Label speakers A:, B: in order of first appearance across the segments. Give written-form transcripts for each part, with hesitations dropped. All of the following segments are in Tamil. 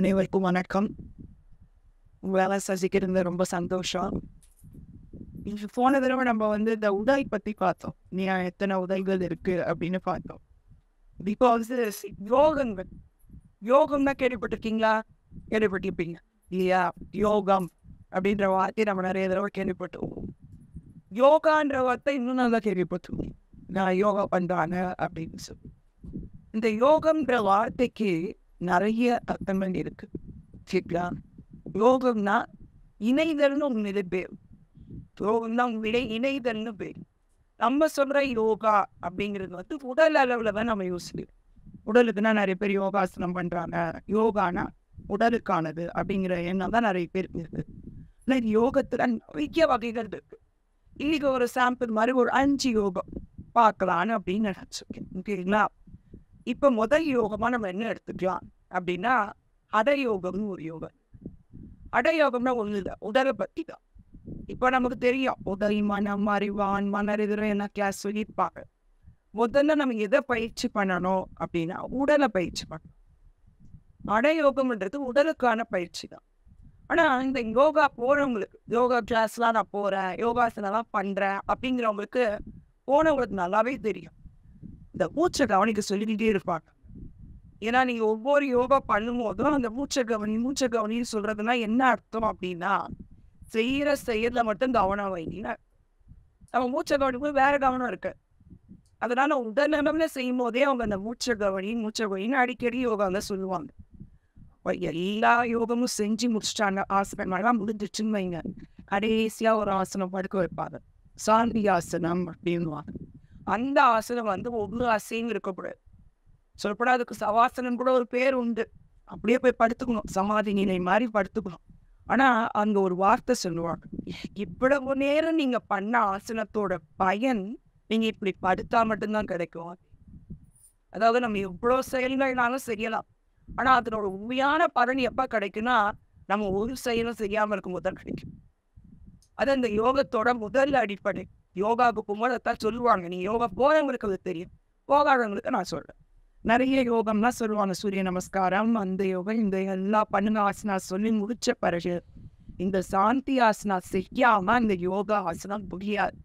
A: அனைவருக்கும் வணக்கம். உங்களால் சசிக்கிறது ரொம்ப சந்தோஷம். போன தடவை நம்ம இந்த உடல் பற்றி பார்த்தோம். எத்தனை உடல்கள் இருக்கு அப்படின்னு பார்த்தோம். பிகாஸ் யோகங்கள் யோகம் தான் கேள்விப்பட்டிருக்கீங்களா? கேள்விப்பட்டிருப்பீங்க இல்லையா? யோகம் அப்படின்ற வார்த்தை நம்ம நிறைய தடவை கேள்விப்பட்டோம். யோகான்ற வார்த்தை இன்னும் நல்லா கேள்விப்பட்டோம். நான் யோகா பண்றாங்க அப்படின்னு சொல்லி. இந்த யோகம்ன்ற வார்த்தைக்கு நிறைய அர்த்தங்கள் இருக்கு. சரிங்களா? யோகம்னா இணைதல்னு ஒன்று பேர். யோகம்னா உண்மையிலே இணைதல்னு பேர். நம்ம சொல்ற யோகா அப்படிங்கிறது உடல் அளவில் தான் நம்ம யோசிக்கிறோம். உடலுக்குன்னா நிறைய பேர் யோகாசனம் பண்றாங்க. யோகானா உடலுக்கானது அப்படிங்கிற எண்ணம் தான் நிறைய பேர் இருக்கு. ஆனால் யோகத்துல நிறைய வகைகள் இருக்கு. இன்னைக்கு ஒரு சாம்பிள் மாதிரி ஒரு 5 யோகம் பார்க்கலான்னு அப்படின்னு நினைச்சிருக்கேன். ஓகேங்களா? இப்போ முதல் யோகமா நம்ம என்ன எடுத்துக்கலாம் அப்படின்னா, அடயோகம்னு ஒரு யோகம். அடயோகம்னா ஒண்ணு இல்லை, உடலை பற்றி தான். இப்போ நமக்கு தெரியும், உடல், மனம், அறிவான், மனரிதிரம் என்ன கிளாஸ் சொல்லியிருப்பாங்க. முதல்ல நம்ம எதை பயிற்சி பண்ணணும் அப்படின்னா உடலை பயிற்சி பண்ணணும். அடயோகம்ன்றது உடலுக்கான பயிற்சி தான். ஆனால் இந்த யோகா போறவங்களுக்கு, யோகா கிளாஸ்லாம் நான் போறேன், யோகாசனம்லாம் பண்றேன் அப்படிங்கிறவங்களுக்கு போனவங்களுக்கு நல்லாவே தெரியும். இந்த மூச்சை கவனிக்க சொல்லிக்கிட்டே இருப்பாங்க. ஏன்னா நீங்க ஒவ்வொரு யோகா பண்ணும்போதும் அந்த மூச்சை கவனின்னு சொல்றதுன்னா என்ன அர்த்தம் அப்படின்னா, செய்யற செயல்ல மட்டும் கவனம் வைங்க. நம்ம மூச்சை கவனிக்கும் வேற கவனம் இருக்கு. அதனால உடல்நலம்ல செய்யும் போதே அவங்க அந்த மூச்சை கவனின்னு அடிக்கடி யோகாங்க சொல்லுவாங்க. எல்லா யோகமும் செஞ்சு முடிச்சுட்டாங்க, ஆசனமெல்லாம் முடிஞ்சிச்சுன்னு வைங்க, கடைசியா ஒரு ஆசனம் படுக்க வைப்பாங்க. சாந்தி ஆசனம் அப்படின்வாங்க. அந்த ஆசனம் ஒவ்வொரு அசையும் இருக்கக்கூடாது. சொல்லப்பட அதுக்கு சவாசனம் கூட ஒரு பேர் உண்டு. அப்படியே போய் படுத்துக்கணும், சமாதி நிலை மாதிரி படுத்துக்கணும். ஆனா அங்க ஒரு வார்த்தை சொல்லுவாங்க, இவ்வளவு நேரம் நீங்க பண்ண ஆசனத்தோட பயன் நீங்க இப்படி படுத்தா மட்டும்தான் கிடைக்கும். அதாவது நம்ம எவ்வளவு செயல்கள்னாலும் செய்யலாம், ஆனா அதனோட உண்மையான பலன் எப்ப கிடைக்கும்னா நம்ம ஒரு செயலும் செய்யாம இருக்கும்போது தான் கிடைக்கும். அது அந்த யோகத்தோட முதல் அடிப்படை. யோகாவுக்கு போகும்போது அதான் சொல்லுவாங்க. நீ யோகா போறவங்களுக்கு அது தெரியும், போகாதவங்களுக்கு நான் சொல்றேன். நிறைய யோகம்லாம் சொல்லுவாங்க, சூரிய நமஸ்காரம், அந்த யோகம், இந்த எல்லா பண்ணுங்க ஆசனா சொல்லி முடிச்ச பிறகு இந்த சாந்தி ஆசனா செய்யாம இந்த யோகா ஆசனம் முடியாது.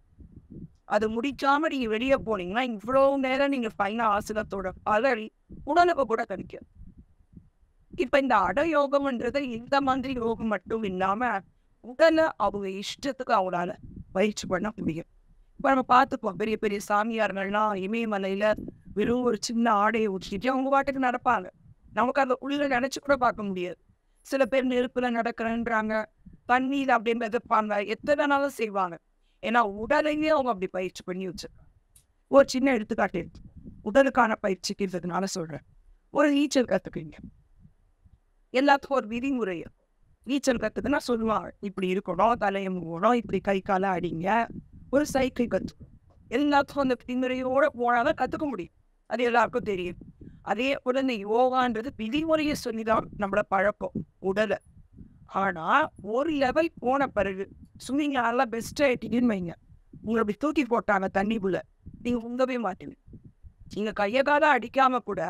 A: அது முடிக்காம நீங்க வெளியே போனீங்கன்னா இவ்வளவு நேரம் நீங்க பண்ண ஆசனத்தோட பலன் உடலுக்கு கூட கிடைக்கும். இப்ப இந்த அடயோகம்ன்றது இந்த மாதிரி யோகம் மட்டும் இல்லாம உடலை அவங்க இஷ்டத்துக்கு அவங்களால பயிற்சி பண்ண முடியும். இப்ப நம்ம பார்த்துப்போம், பெரிய பெரிய சாமியார்கள்லாம் இமயமலையில வெறும் ஒரு சின்ன ஆடையை ஊற்றிட்டு அவங்க பாட்டுக்கு நடப்பாங்க. நமக்கு அந்த உள்ள நினைச்சு கூட பார்க்க முடியாது. சில பேர் நெருப்புல நடக்கிறேன்றாங்க, தண்ணியில அப்படியே மிதப்பாங்க, எத்தனை நாளும் செய்வாங்க. ஏன்னா உடலையே அவங்க அப்படி பயிற்சி பண்ணி வச்சிருக்காங்க. ஒரு சின்ன எடுத்துக்காட்டு இருக்கு, உடலுக்கான பயிற்சிக்கிறதுனால சொல்றேன். ஒரு நீச்சல் கத்துக்குங்க. எல்லாத்துக்கும் ஒரு விதிமுறை. நீச்சல் கத்துக்குன்னா சொல்லுவாங்க, இப்படி இருக்கணும், தலையை மூடணும், இப்படி கை காலை அடிங்க. ஒரு சைக்கிள் கற்றுக்கணும், எல்லாத்துக்கும் அந்த விதிமுறையோட போனாதான் கற்றுக்க முடியும். அது எல்லாருக்கும் தெரியும். அதே போல இந்த யோகான்றது விதிமுறையை சொல்லிதான் நம்மள பழக்கம் உடலை. ஆனா ஒரு லெவல் போன பிறகு ஸ்விம்மிங் நல்லா பெஸ்ட் ஆயிட்டீங்கன்னு வைங்க, உங்களை அப்படி தூக்கி போட்டாங்க தண்ணிக்குள்ள, நீங்க உங்கவே மாட்டீங்க. நீங்க கையை காலை அடிக்காம கூட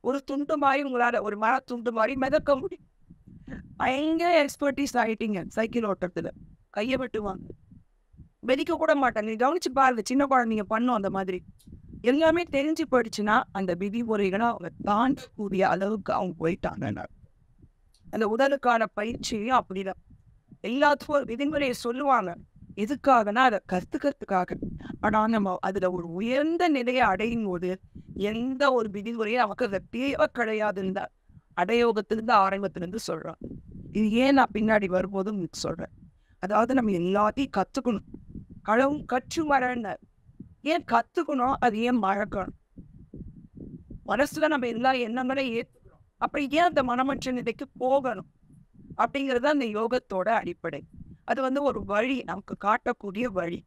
A: ஒரு துண்டு மாதிரி உங்களால, ஒரு மர துண்டு மாதிரி மிதக்க முடியும். பயங்கர எக்ஸ்பர்டீஸ் ஆகிட்டீங்க சைக்கிள் ஓட்டத்துல. கையை வெட்டுவாங்க, வெடிக்க கூட மாட்டாங்க. நீ கவனிச்சு பாருங்க, சின்ன குழந்தைங்க பண்ணும் அந்த மாதிரி. எல்லாமே தெரிஞ்சு போயிடுச்சுன்னா அந்த விதிமுறைகளை அவங்க தாண்டக்கூடிய அளவுக்கு அவங்க போயிட்டாங்க. அந்த உடலுக்கான பயிற்சியும் அப்படிதான். எல்லாத்துக்கும் ஒரு விதிமுறையை சொல்லுவாங்க. எதுக்காகனா அதை கத்துக்கிறதுக்காக. ஆனா நம்ம அதுல ஒரு உயர்ந்த நிலையை அடையும் போது எந்த ஒரு விதிமுறையும் நமக்கு அதை தேவை கிடையாதுன்னு தான் அடயோகத்திலிருந்து ஆரம்பத்திலிருந்து சொல்றேன். இது ஏன் நான் பின்னாடி வரும்போது உங்களுக்கு சொல்றேன். அதாவது நம்ம எல்லாத்தையும் கத்துக்கணும். களவும் கற்று மறன்னு ஏன் கத்துக்கணும், அது ஏன் மறக்கணும்? மனசுல நம்ம எல்லா எண்ணங்களையும் ஏற்றுக்கணும். அப்படி ஏன் அந்த மனமற்ற நிலைக்கு போகணும் அப்படிங்கிறது அந்த யோகத்தோட அடிப்படை. அது ஒரு வழி, நமக்கு காட்டக்கூடிய வழி.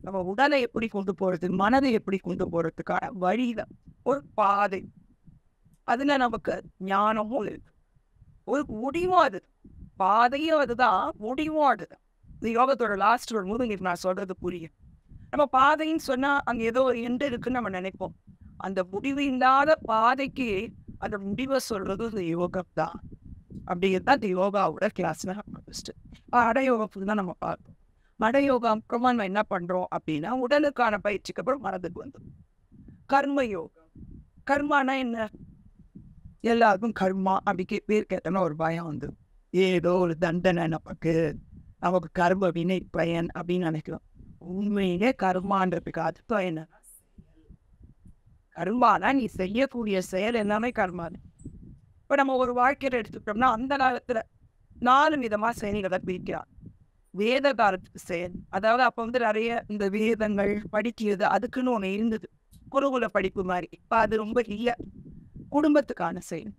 A: நம்ம உடலை எப்படி கொண்டு போறது, மனதை எப்படி கொண்டு போறதுக்கான வழிதான், ஒரு பாதை. அதுல நமக்கு ஞானமும் இருக்கு, ஒரு முடிவும் அது. பாதையும் அதுதான், முடிவும் அதுதான். இந்த யோகத்தோட லாஸ்ட் வரும்போது உங்களுக்கு நான் சொல்றது புரியும். நம்ம பாதைன்னு சொன்னா அங்க ஏதோ ஒரு எண்டு இருக்குன்னு நம்ம நினைப்போம். அந்த முடிவு இல்லாத பாதைக்கு அந்த முடிவை சொல்றது இந்த யோகம் தான். அப்படிங்கிறது தான் இந்த யோகாவோட கிளாஸ்ல ஃபர்ஸ்ட். அடயோகத்துக்கு தான் நம்ம பார்ப்போம். மடயோகா அப்புறமா நம்ம என்ன பண்றோம் அப்படின்னா உடலுக்கான பயிற்சிக்கு அப்புறம் மனதுக்கு வந்து கர்ம யோகம். கர்மானா என்ன? எல்லாருக்கும் கர்மா அப்படி பேர் கேட்டோம்னா ஒரு பயம் வந்து ஏதோ ஒரு தண்டனை நமக்கு கர்ம வினை பயன் அப்படின்னு நினைக்கிறோம். உண்மையிலே கர்மான்றதுக்கு அர்த்தம் என்னன்னா கர்மானா நீ செய்யக்கூடிய செயல் எல்லாமே கர்மா. இப்போ நம்ம ஒரு வாழ்க்கையில எடுத்துக்கிட்டோம்னா அந்த காலத்துல 4 விதமா செயல்களை பிரிக்கிறான். வேத காலத்துக்கு செயல், அதாவது அப்போ வந்து நிறைய இந்த வேதங்கள் படிக்கிறது அதுக்குன்னு ஒன்று இருந்தது, குருகுல படிப்பு மாதிரி. இப்போ அது ரொம்ப இல்லை. குடும்பத்துக்கான செயல்,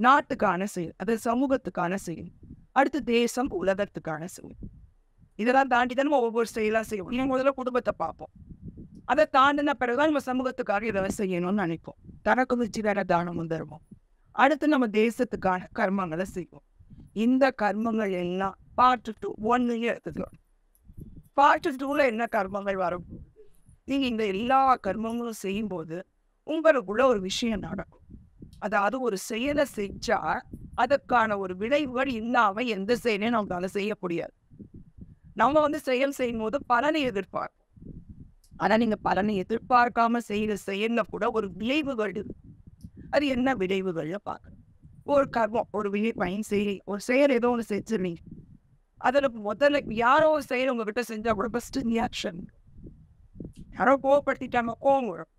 A: நாட்டுக்கான செயல், அது சமூகத்துக்கான செயல், அடுத்து தேசம் உலகத்துக்கான செயல். இதெல்லாம் தாண்டி தான் நம்ம ஒவ்வொரு செயலாக செய்வோம். நீங்கள் முதல்ல குடும்பத்தை பார்ப்போம், அதை தாண்டின பிறகுதான் நம்ம சமூகத்துக்காக இதெல்லாம் செய்யணும்னு நினைப்போம். தனக்கு வச்சு வேற தானமும் தருவோம். அடுத்து நம்ம தேசத்துக்கான கர்மங்களை செய்வோம். இந்த கர்மங்கள் எல்லாம் பார்ட் 2 1 எடுத்துக்கலாம். பார்ட் 2ல என்ன கர்மங்கள் வரும்? நீங்க இந்த எல்லா கர்மங்களும் செய்யும்போது உங்களுக்குள்ள ஒரு விஷயம் நடக்கும். அதாவது ஒரு செயலை செஞ்சா அதற்கான ஒரு விளைவுகள் இல்லாம எந்த செயலையும் நம்மளால செய்ய முடியாது. நம்ம வந்து செயல் செய்யும் போது பலனை எதிர்பார்ப்போம். ஆனா நீங்க பலனை எதிர்பார்க்காம செய்யற செயல்ல கூட ஒரு விளைவுகள் இருக்கு. அது என்ன விளைவுகள்ல பார்க்கணும். ஒரு கர்மம், ஒரு வினை பயன் செயல், ஒரு செயல் ஏதோ ஒன்று செஞ்சிருந்தீங்க, அதுல முதல்ல யாரோ ஒரு செயல் உங்ககிட்ட செஞ்சா கூட ஃபர்ஸ்ட் ரியாக்ஷன். யாரோ கோவப்படுத்திட்டாங்க கோவம் வரும்,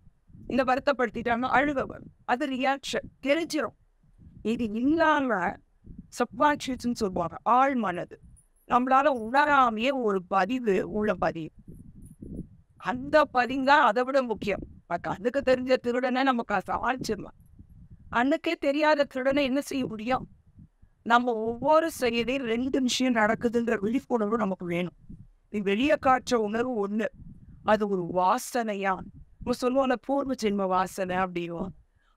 A: இந்த வருத்தப்படுத்திட்டாங்க அழுக வரும், அது ரியாக்ஷன் தெரிஞ்சிடும். இது இல்லாம சப்கான்ஷியஸ்ன்னு சொல்லுவாங்க, ஆழ் மனது, நம்மளால உணராமையே ஒரு பதிவு உள்ள பதிவு. அந்த பதிவு தான் அதை விட முக்கியம். அதுக்கு தெரிஞ்ச திருடனை நமக்கு சாதிச்சிடலாம். அன்னைக்கே தெரியாத திருடனை என்ன செய்ய முடியும்? நம்ம ஒவ்வொரு செயலையும் 2 விஷயம் நடக்குதுன்ற விழிப்புணர்வு நமக்கு வேணும். நீ வெளியே காற்ற உணர்வு ஒண்ணு, அது ஒரு வாசனையா நம்ம சொல்லுவோம், அந்த பூர்வ ஜென்ம வாசனை அப்படியும்,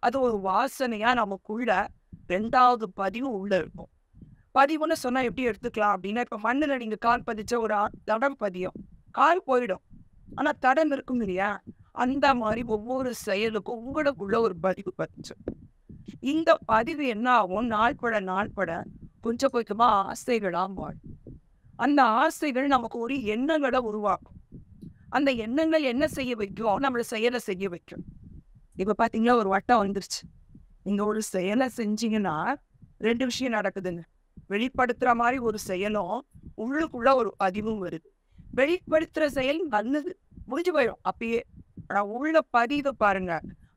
A: அது ஒரு வாசனையா நமக்குள்ள 2வது பதிவு உள்ள இருக்கும். பதிவுன்னு சொன்னா எப்படி எடுத்துக்கலாம் அப்படின்னா, இப்ப மண்ணுல நீங்க கால் பதிச்ச ஒரு தடம் பதியும், கால் போயிடும், ஆனா தடம் இருக்கும் இல்லையா? அந்த மாதிரி ஒவ்வொரு செயலுக்கும் உங்களுக்குள்ள ஒரு பதிவு பதிச்சு. இந்த பதிவு என்ன ஆகும்? நாள்பட கொஞ்சம் கொஞ்சமா ஆசைகளா மாறும். அந்த ஆசைகள் நமக்கு ஒரு எண்ணங்களை உருவாக்கும். அந்த எண்ணங்கள் என்ன செய்ய வைக்கும்? நம்மள செயலை செய்ய வைக்கும். இப்ப பாத்தீங்கன்னா ஒரு வட்டம் வந்துருச்சு. நீங்க ஒரு செயலை செஞ்சீங்கன்னா 2 விஷயம் நடக்குதுங்க. வெளிப்படுத்துற மாதிரி ஒரு செயலும் உள்ளுக்குள்ள ஒரு பதிவும் வருது. வெளிப்படுத்துற செயல் நல்லது, முடிஞ்சு போயிடும் அப்பயே. ஆனா உள்ள பதிவு பாருங்க,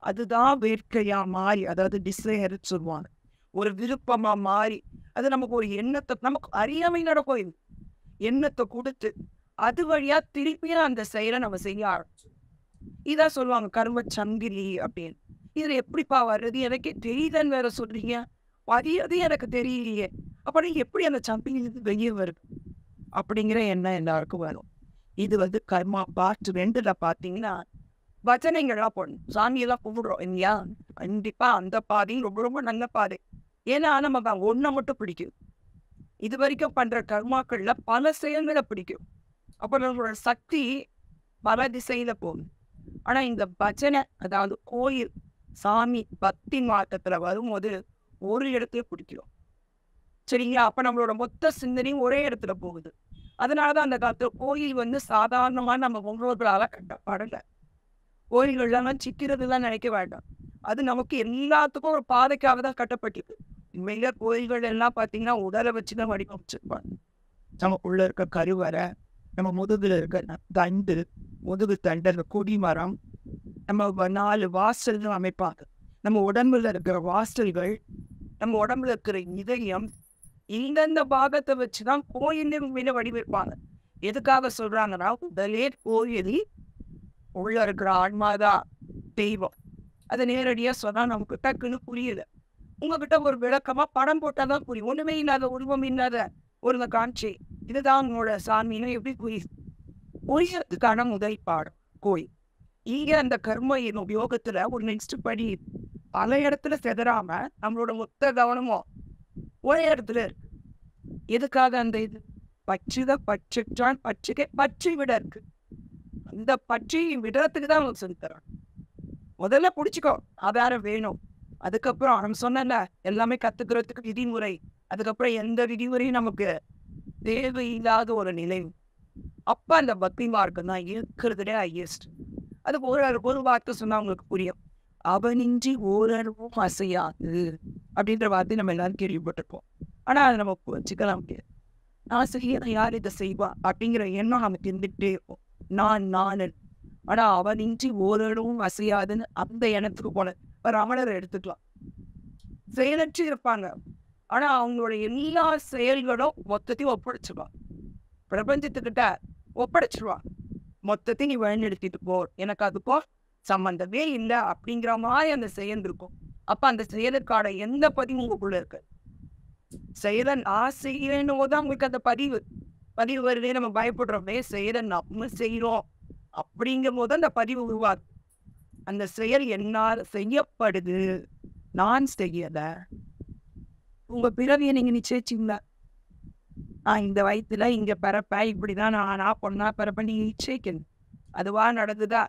A: அதுதான் வேட்கையா மாறி, அதாவது டிசைர் சொல்லுவாங்க, ஒரு விருப்பமா மாறி, அது நமக்கு ஒரு எண்ணத்தை, நமக்கு அறியாமை நடக்கும், எண்ணத்தை கொடுத்து அது வழியா திருப்பியும் அந்த செயலை நம்ம செய்ய ஆரம்பிச்சோம். இதான் சொல்லுவாங்க கர்ம சங்கிலி அப்படின்னு. இதுல எப்படிப்பா வருது? எனக்கே தெரியுதுன்னு வேற சொல்றீங்க, அது எனக்கு தெரியலையே, அப்படி எப்படி அந்த சங்கிலிருந்து வெளியே வருது அப்படிங்கிற எண்ணம் எல்லாருக்கும் வரும். இது வந்து கர்மா பார்ட் 2ல பாத்தீங்கன்னா பஜனைகள்லாம் போடணும், சாமியெல்லாம் கும்பிடுறோம் இல்லையா? கண்டிப்பா அந்த பாதை ரொம்ப ரொம்ப நல்ல பாதை. ஏன்னா நம்ம ஒன்றை மட்டும் பிடிக்கும். இது வரைக்கும் பண்ற கர்மாக்கள்ல பல செயல்களை பிடிக்கும். அப்போ நம்மளோட சக்தி பல திசையில போகும். ஆனா இந்த பஜனை, அதாவது கோயில் சாமி பக்தி மார்க்கத்துல வரும்போது ஒரு இடத்துல பிடிக்கிறோம், சரிங்களா? அப்ப நம்மளோட மொத்த சிந்தனையும் ஒரே இடத்துல போகுது. அதனாலதான் அந்த காலத்துல கோயில் வந்து சாதாரணமா நம்ம முன்னோர்களால கட்டப்படலை. கோயில்கள்லாம் சிக்கிறதுலாம் நினைக்க வேண்டாம், அது நமக்கு எல்லாத்துக்கும் ஒரு பாதைக்காக தான் கட்டப்பட்டிருக்கு. உண்மையில கோயில்கள் எல்லாம் பார்த்தீங்கன்னா உடலை வச்சுதான் வடிவமைச்சிருப்பாங்க. நமக்குள்ள இருக்க கருவறை, நம்ம முதுகுல இருக்க தண்டு, முதுகு தண்டு, அந்த கொடிமரம், நம்ம 4 வாசல்கள் அமைப்பாங்க. நம்ம உடம்புல இருக்கிற வாசல்கள், நம்ம உடம்புல இருக்கிற இதயம், இந்தந்த பாகத்தை வச்சுதான் கோயிலும் மீது வடிவமைப்பாங்க. எதுக்காக சொல்றாங்கன்னா, உடலே கோயில், உள்ள இருக்கிற ஆன்மாதான் தெய்வம். அதை நேரடியா சொன்னா நமக்கு டக்குன்னு புரியல. உங்ககிட்ட ஒரு விளக்கமா படம் போட்டாதான் புரியும். ஒண்ணுமே இல்லாத, உருவம் இல்லாத ஒரு காட்சி, இதுதான் உங்களோட சாமின்னு எப்படி புரியுது? புரியறதுக்கான முதல் பாடம் கோயில். இங்க அந்த கர்ம யோகத்துல ஒரு நெக்ஸ்ட் படி, பல இடத்துல செதறாம நம்மளோட மொத்த கவனமும் ஒரே இடத்துல இருக்கு. எதுக்காக அந்த இது? பற்றுதான் பற்றுற்றான் பற்றுக்கே பற்றி விட இருக்கு. அந்த பற்றி விடுறதுக்கு தான் அவங்க சொல்லி தரோம். முதல்ல பிடிச்சிக்கோ, ஆதாரம் வேணும். அதுக்கப்புறம் அவன் சொன்ன எல்லாமே கத்துக்கிறதுக்கு விதிமுறை அதுக்கப்புறம் எந்த விதிமுறையும் நமக்கு தேவையில்லாத ஒரு நிலை. அப்ப அந்த பக்தி மார்க்கம் தான் இருக்கிறதுலே ஹையஸ்ட். அது ஒரு வார்த்தை சொன்னா உங்களுக்கு புரியும். அவனின்றி ஓரளவும் அசையாது அப்படின்ற வார்த்தை நம்ம எல்லாரும் கேள்விப்பட்டிருப்போம். ஆனா அதை நம்ம வச்சுக்கலாம் முடியாது. நான் செய்ய யார் இதை செய்வா அப்படிங்கிற எண்ணம் நமக்கு இருந்துகிட்டே இருக்கும். நான் ஆனா அவனின்றி ஓரளவும் அசையாதுன்னு அந்த எண்ணத்துக்கு போன ரமணரை எடுத்துக்கலாம். செயலற்று இருப்பாங்க. ஆனா அவங்களோட எல்லா செயல்களும் மொத்தத்தையும் ஒப்படைச்சிருவாங்க. பிரபஞ்சத்துக்கிட்ட ஒப்படைச்சிருவாங்க. மொத்தத்தையும் நீ வழிநடத்திட்டு போ, எனக்கு அதுக்கும் சம்பந்தமே இல்லை அப்படிங்கிற மாதிரி அந்த செயல் இருக்கும். அப்ப அந்த செயலுக்கான எந்த பதிவும் உங்களுக்குள்ள இருக்கு. செயலை நான் செய்யறேன்னு போதுதான் உங்களுக்கு அந்த பதிவு வருதே. நம்ம பயப்படுறோமே, செயலை நம்ம செய்யறோம் அப்படிங்கும் போது அந்த பதிவு உருவாது. அந்த செயல் என்னால் செய்யப்படுது, நான் செய்யல. உங்க பிறவியை நீங்க நிச்சயிச்சிங்களா? இந்த வயசுல இங்க பிறப்பேன், இப்படிதான் நான் பொண்ணா பிறப்பேன் நீங்க நிச்சயிக்கணும். அதுவா நடக்குதா?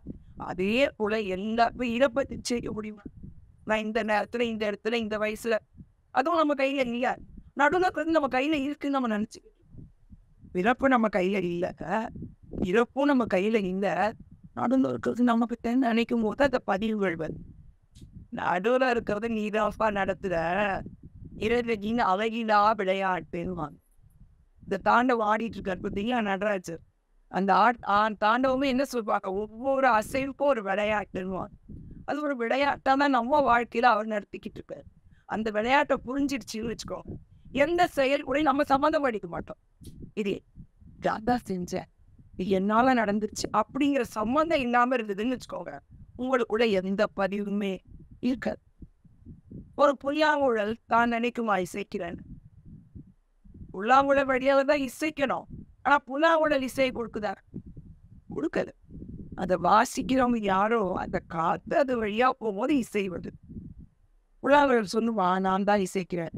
A: அதே போல எல்லாருமே இறப்பை நிச்சயிக்க முடியுமா? நான் இந்த நேரத்துல, இந்த இடத்துல, இந்த வயசுல, அதுவும் நம்ம கையில இல்லையா? நடுவில் நம்ம கையில இருக்குன்னு நம்ம நினைச்சுக்கிட்டு, பிறப்பு நம்ம கையில இல்லை, இறப்பும் நம்ம கையில இல்லை. நடுவில் இருக்கிறது நம்ம கிட்ட நினைக்கும் போது அந்த பதிவுகள் வந்து, நடுவில் இருக்கிறது நீதாப்பா நடத்துற இறைவனின் அழகிலா விளையாட்டுன்னு இந்த தாண்டவம் ஆடிட்டு இருக்காரு பார்த்தீங்களா நடராஜர். அந்த தாண்டவமே என்ன சொல்லுவாங்க, ஒவ்வொரு அசைவுக்கும் ஒரு விளையாட்டுன்னுவாங்க. அது ஒரு விளையாட்டாக தான் நம்ம வாழ்க்கையில அவர் நடத்திக்கிட்டு இருக்காரு. அந்த விளையாட்டை புரிஞ்சிடுச்சுன்னு வச்சுக்கோங்க, எந்த செயல் கூட நம்ம சம்மந்தம் அடிக்க மாட்டோம். இது நான் செஞ்சேன், இது என்னால நடந்துருச்சு அப்படிங்கிற சம்மந்தம் இல்லாம இருந்ததுன்னு வச்சுக்கோங்க, உங்களுக்குள்ள எந்த பதிவுமே இருக்காது. ஒரு புல்லாங்குழல் தான் நினைக்குமா இசைக்கிறேன், புல்லாங்குழல் வழியாக தான் இசைக்கணும். ஆனா புல்லாங்குழல் இசையை கொடுக்கல. அதை வாசிக்கிறவங்க யாரோ அந்த காத்து அது வழியா போகும்போது இசை வருது. புல்லாங்குழல் சொல்லுவா நான் தான் இசைக்கிறேன்.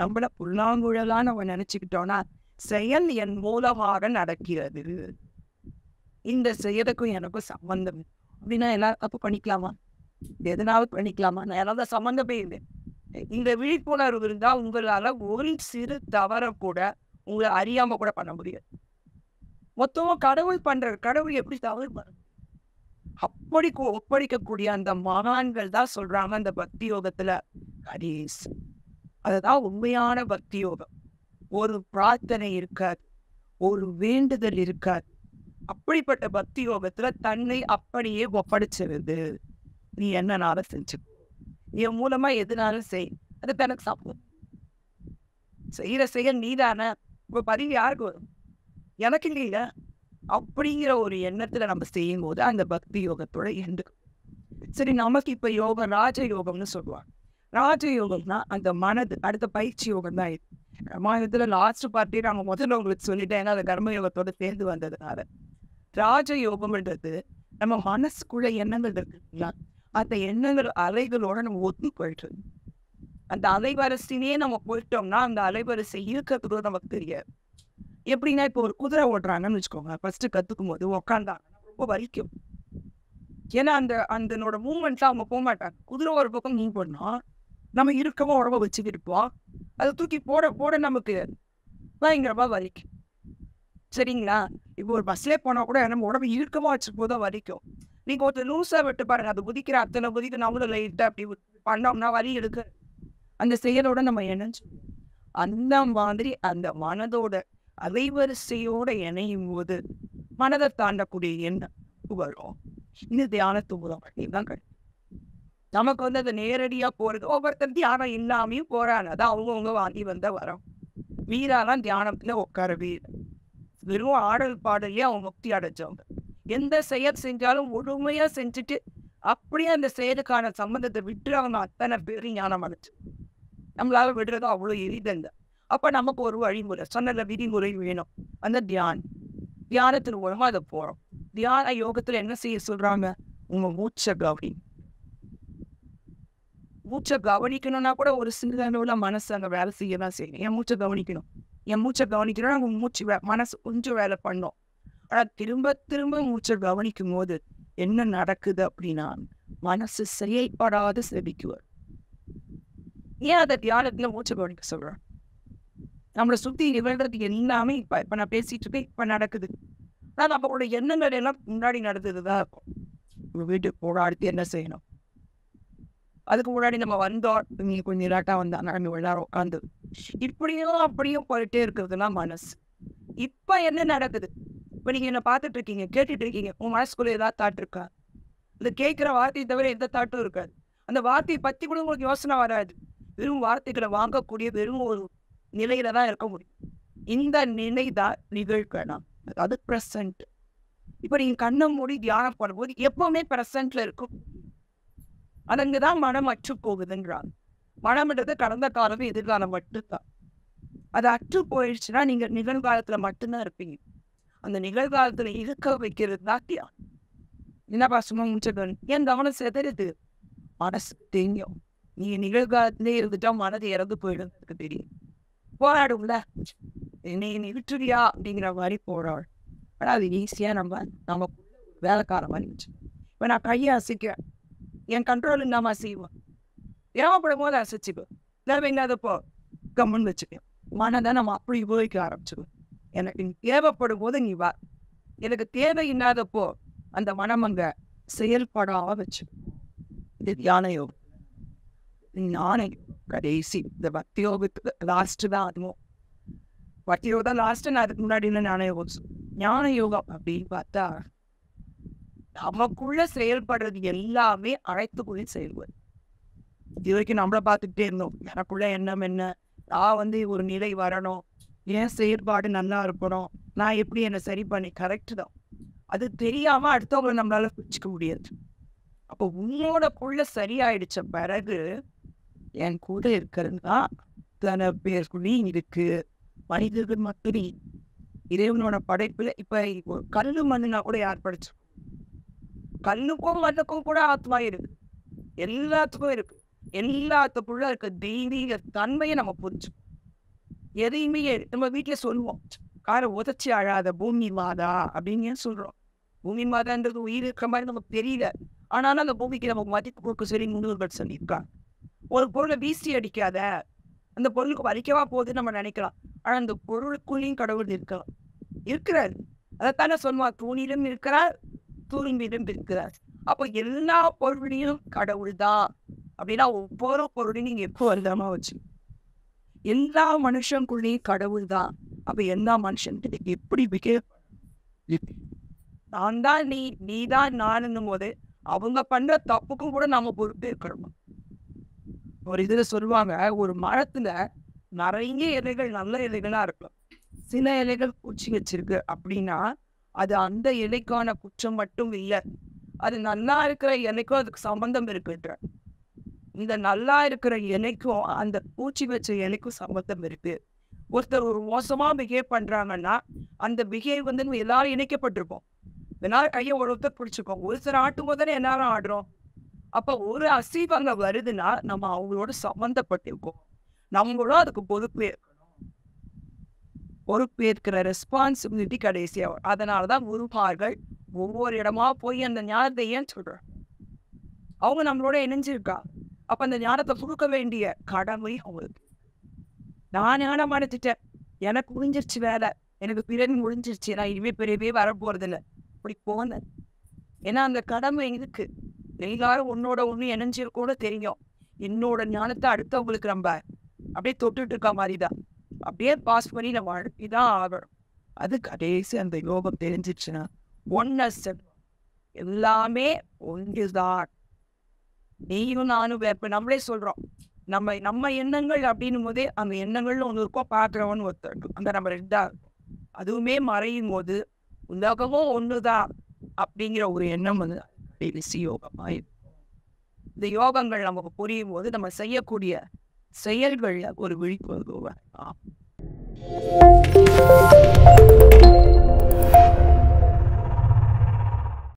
A: நம்மள புல்லாங்குழலா நம்ம நினைச்சுக்கிட்டோம்னா செயல் என் மூலமாக நடக்கிறது, இந்த செயலுக்கும் எனக்கும் சம்பந்தம் அப்படின்னா எல்லாரும் தப்பு பண்ணிக்கலாமா? எதனாவது பண்ணிக்கலாமா? நான் ஏதாவது சம்பந்தமே இல்லை. இந்த விழிப்புணர்வு இருந்தா உங்களால ஒரு சிறு தவற கூட உங்களை அறியாம கூட பண்ண முடியாது. மொத்தமா கடவுள் எப்படி தவறு பண்ண அப்படி ஒப்படைக்கக்கூடிய அந்த மகான்கள் தான் சொல்றாங்க அந்த பக்தி யோகத்துல கணேஷ். அதுதான் உண்மையான பக்தி யோகம். ஒரு பிரார்த்தனை இருக்காது, ஒரு வேண்டுதல் இருக்காது. அப்படிப்பட்ட பக்தி யோகத்துல தன்னை அப்படியே ஒப்படைச்சிருது. நீ என்னனாலும் செஞ்சு, என் மூலமா எதுனாலும் செய், அது தனக்கு சாப்பிடும். செய்யற செயல் நீதானே, இப்ப பதிவு யாருக்கு வரும்? எனக்கு இல்லையில. அப்படிங்கிற ஒரு எண்ணத்துல நம்ம செய்யும் போது அந்த பக்தி யோகத்தோட எண்டு. சரி, நமக்கு இப்ப யோகம் ராஜ யோகம்னு சொல்லுவாங்க. ராஜ யோகம்னா அந்த மனது அடுத்த பயிற்சி யோகம் தான். இது ராமாயணத்துல லாஸ்ட் பார்ட்டி நாங்க முதல்ல உங்களுக்கு சொல்லிட்டேன், ஏன்னா அந்த கர்ம யோகத்தோட சேர்ந்து வந்ததுனால. ராஜ யோகம்ன்றது நம்ம மனசுக்குள்ள எண்ணங்கள் இருக்குங்களா, அந்த எண்ணங்கள் அலைகளோட நம்ம ஒத்து போயிட்டு, அந்த அலைவரிசையே நம்ம போயிட்டோம்னா அந்த அலைவரிசை இருக்கிறது நமக்கு தெரியாது. எப்படின்னா இப்போ ஒரு குதிரை ஓட்டுறாங்கன்னு வச்சுக்கோங்க, ஃபர்ஸ்ட் கத்துக்கும் போது உக்காந்தாங்கன்னா ரொம்ப வலிக்கும். ஏன்னா அந்தனோட மூவ்மெண்ட்லாம் அவங்க போக மாட்டாங்க. குதிரை ஒரு பக்கம் மூவ் பண்ணோம், நம்ம இருக்கமா உடம்ப வச்சுக்கிட்டு இருப்போம், அதை தூக்கி போட நமக்கு பயங்கரமா வலிக்கும். சரிங்களா? இப்போ ஒரு பஸ்லேயே போனா கூட நம்ம உடம்பு இறுக்கமா வச்சுக்கும் போதுதான் வலிக்கும். நீங்க ஒருத்தர் லூஸா விட்டு பாருங்க, அது குதிக்கிற அத்தனை குதிக்க நம்மளும் லைட்டா அப்படி பண்ணோம்னா வலி எடுக்க அந்த செயலோட நம்ம இணைஞ்சு, அந்த மாதிரி அந்த மனதோட அலைவரிசையோட இணையும் போது மனதை தாண்டக்கூடிய எண்ணம் வரும். இது தியானத்து மூலம் தான் கிடைக்கும். நமக்கு அது நேரடியா போறது, ஒவ்வொருத்தர் தியானம் இல்லாமையும் போறாங்க, அதான் அவங்கவுங்க வாங்கி வந்த வரோம். வீராலாம் தியானத்துல உட்காரவே வெறும் ஆடல் பாடலே அவங்க முக்தி அடைஞ்சவங்க. எந்த செயல் செஞ்சாலும் முழுமையா செஞ்சுட்டு அப்படியே அந்த செயலுக்கான சம்பந்தத்தை விட்டு அவங்க அத்தனை பேரும் ஞானம் அடைச்சு. நம்மளால விடுறது அவ்வளோ எளிதல்ல. அப்ப நமக்கு ஒரு வழிமுறை, சொன்ன விதிமுறை வேணும். அந்த தியானத்தின் மூலமா அதை போறோம். தியான யோகத்துல என்ன செய்ய சொல்றாங்க? உங்க மூச்சை கவனிக்கணும்னா கூட ஒரு சில அளவுல மனசு அங்க வேலை செய்யதான் செய்யணும். என் மூச்சை கவனிக்கணும்னா அங்க மனசு கொஞ்சம் வேலை பண்ணும். ஆனா திரும்ப திரும்ப மூச்சை கவனிக்கும் போது என்ன நடக்குது அப்படின்னா மனசு செயல்படாத செபிக்குவார். ஏன் அதை தியானத்துல மூச்சை கவனிக்க சொல்றேன்? நம்மளை சுற்றி நிகழ்றது எல்லாமே இப்போ நான் பேசிட்டு இருக்கேன், இப்போ நடக்குது. ஆனால் நம்மளோட எண்ணங்கள் எல்லாம் முன்னாடி நடந்தது தான் இருக்கும். உங்கள் வீட்டுக்கு போட அடுத்து என்ன செய்யணும், அதுக்கு முன்னாடி நம்ம வந்தோம், நீங்க கொஞ்சம் லேட்டாக வந்தாங்க, நம்ம எல்லாரும் உட்காந்து இப்படியும் அப்படியும் போயிட்டே இருக்கிறதுனா மனசு. இப்போ என்ன நடக்குது? இப்போ நீங்கள் என்ன பார்த்துட்டு இருக்கீங்க, கேட்டுட்டு இருக்கீங்க, உங்கள் மனசுக்குள்ளே ஏதாவது தாட் இருக்கா? இந்த கேட்குற வார்த்தையை தவிர எந்த தாட்டும் இருக்காது. அந்த வார்த்தையை பற்றி கூட உங்களுக்கு யோசனை வராது. வெறும் வார்த்தைகளை வாங்கக்கூடிய வெறும் ஒரு நிலையில தான் இருக்க முடியும். இந்த நிலை தான் நிகழ்கணம், அது ப்ரெசன்ட். இப்போ நீங்கள் கண்ணை மூடி தியானம் பண்ணும்போது எப்பவுமே ப்ரெசன்ட்ல இருக்கும். அது அங்கதான் மனம் அற்று போகுதுன்றாங்க. மனம்ன்றது கடந்த காலம் எதிர்காலம் மட்டும்தான். அது அற்று போயிடுச்சுன்னா நீங்க நிகழ்காலத்துல மட்டும்தான் இருப்பீங்க. அந்த நிகழ்காலத்துல இருக்க வைக்கிறது தான் தியானம். என்னப்பா சும்மா முடிச்சது, என் கவனம் செதறுது, மனசு தெரியும். நீங்க நிகழ்காலத்திலே இருந்துட்டா மனது இறந்து போயிடுறதுக்கு தெரியும். போராடும்ல, நீ நிறுத்துறியா அப்படிங்கிற மாதிரி போராடும். ஆனா அது ஈஸியா நம்ம வேலைக்கார மாதிரி வச்சு. இப்ப நான் கையை அசைக்கிறேன், என் கண்ட்ரோல் இல்லாம அசைவேன். தேவைப்படும் போது அசைச்சுக்குவேன், தேவை இல்லாதப்போ கம்முன்னு வச்சுக்கேன். மனதை நம்ம அப்படி உபயோகிக்க ஆரம்பிச்சுக்குவேன். எனக்கு தேவைப்படும் போது நீ வா, எனக்கு தேவை இல்லாதப்போ அந்த மனம் அங்க செயல்படாம வச்சு. இது தியான யோகம். ஞான கடைசி இந்த பக்தி யோகத்துக்கு லாஸ்ட் தான். அதுவும் பக்தி யோகம் தான் லாஸ்ட். நான் அதுக்கு முன்னாடி ஞான யோகம். ஞான யோகம் அப்படின்னு பார்த்தா நமக்குள்ள செயல்படுறது எல்லாமே அழைத்துக்குள்ளே செயல்படு. இது வரைக்கும் நம்மளை பார்த்துக்கிட்டே இருந்தோம், எனக்குள்ள எண்ணம் என்ன, நான் ஒரு நிலை வரணும், என் செயற்பாடு நல்லா இருக்கணும், நான் எப்படி என்னை சரி பண்ணி. கரெக்டு தான். அது தெரியாம அடுத்தவங்களை நம்மளால பிடிச்சிக்க முடியாது. அப்போ உன்னோடக்குள்ள சரியாயிடுச்ச பிறகு என் கூட இருக்கிறது தான் தன பேருக்குள்ளேயும் இருக்கு. மனிதர்கள் மட்டும் இறைவனோட படைப்புல இப்ப கல்லு மண்ணுனா கூட யார் படிச்சு? கல்லுக்கும் மண்ணுக்கும் கூட ஆத்மா இருக்கு, எல்லாத்துக்கும் இருக்கு. எல்லாத்துக்குள்ள இருக்க தெய்வீக தன்மையை நம்ம புரிஞ்சுக்கணும். எதையுமே நம்ம வீட்டுல சொல்லுவோம், காரை உதச்சி அழாத பூமி மாதா அப்படின்னு சொல்றோம். பூமி மாதான்றது உயிர் இருக்கிற மாதிரி நமக்கு தெரியல, ஆனாலும் அந்த பூமிக்கு நமக்கு மதிப்பு கொடுக்க சொல்லி முன்னோர்கள் சொல்லியிருக்காங்க. ஒரு பொருளை வீசி அடிக்காத, அந்த பொருளுக்கு வலிக்கவா போகுதுன்னு நம்ம நினைக்கலாம். ஆனா அந்த பொருளுக்குள்ளேயும் கடவுள் இருக்கலாம், இருக்கிறார். அதைத்தானே சொல்லுவா, தூணிலும் இருக்கிறார், தூணிலும் இருக்கிறார். அப்போ எல்லா பொருளையும் கடவுள் தான் அப்படின்னா ஒவ்வொரு பொருளையும் நீங்க எப்போ வந்தாம வச்சு, எல்லா மனுஷனுக்குள்ளேயும் கடவுள் தான். அப்ப எல்லா மனுஷன்கிட்ட எப்படி பிஹேவ், நான் தான் நீ தான் நானுங்கும் போது அவங்க பண்ற தப்புக்கும் கூட நாம பொறுப்பே இருக்கணும். ஒரு இதுல சொல்லுவாங்க, ஒரு மரத்துல நிறைய இலைகள் நல்ல இலைகளா இருக்கும், சில இலைகள் பூச்சி வச்சிருக்கு அப்படின்னா அது அந்த இலைக்கான குற்றம் மட்டும் இல்லை, அது நல்லா இருக்கிற இலைக்கும் அதுக்கு சம்பந்தம் இருக்குன்ற. இந்த நல்லா இருக்கிற இலைக்கும் அந்த பூச்சி வச்ச இலைக்கும் சம்பந்தம் இருக்கு. ஒருத்தர் ஒரு மோசமா பிஹேவ் பண்றாங்கன்னா அந்த பிஹேவ் எல்லாரும் இணைக்கப்பட்டிருப்போம். எல்லாரும் கையை ஒருத்தர் பிடிச்சிருக்கோம், ஒரு சில ஆட்டும் போது எல்லாரும் ஆடுறோம். அப்ப ஒரு அசைவங்க வருதுன்னா நம்ம அவங்களோட சம்பந்தப்பட்டிருக்கோம், நம்மளும் அதுக்கு பொறுப்பேற்கணும். பொறுப்பேற்கிற ரெஸ்பான்சிபிலிட்டி கடைசியா. அதனாலதான் குருமார்கள் ஒவ்வொரு இடமா போய் அந்த ஞானத்தை ஏன் சொல்றாங்க, அவங்க நம்மளோட இணைஞ்சிருக்கா. அப்ப அந்த ஞானத்தை கொடுக்க வேண்டிய கடமை அவங்களுக்கு. நான் ஞானம் அடைச்சிட்டேன், எனக்கு முடிஞ்சிருச்சு வேலை, எனக்கு பிறகு முடிஞ்சிருச்சு, நான் இனிமே பெரியவே வரப்போறது இல்லை, அப்படி போனேன். ஏன்னா அந்த கடமை இருக்கு. எல்லாரும் உன்னோட ஒண்ணு இணைஞ்சிருக்கோட தெரியும். என்னோட ஞானத்தை அடுத்தவங்களுக்கு நம்ம அப்படியே தொட்டுட்டு இருக்க மாதிரிதான், அப்படியே பாஸ் பண்ணி நம்ம அழுப்பிதான் ஆகணும். அது கடைசி அந்த யோகம் தெரிஞ்சிச்சுன்னா ஒன்னஸ், எல்லாமே ஒன்றுதான். நீயும் நானும் இப்ப நம்மளே சொல்றோம், நம்ம எண்ணங்கள் அப்படின்னும் போதே அந்த எண்ணங்கள்னு ஒன்று இருக்கோம், பார்க்குறவன்னு ஒருத்தர் அந்த நம்ம ரெண்டா இருக்கும். அதுவுமே மறையும் போது உலகமும் ஒண்ணுதான் அப்படிங்கிற ஒரு எண்ணம் கடைசி யோகமா இருக்கும். இந்த யோகங்கள் நமக்கு புரியும் போது நம்ம செய்யக்கூடிய செயல்கள்ல ஒரு விழிப்புணர்வு வரலாம்.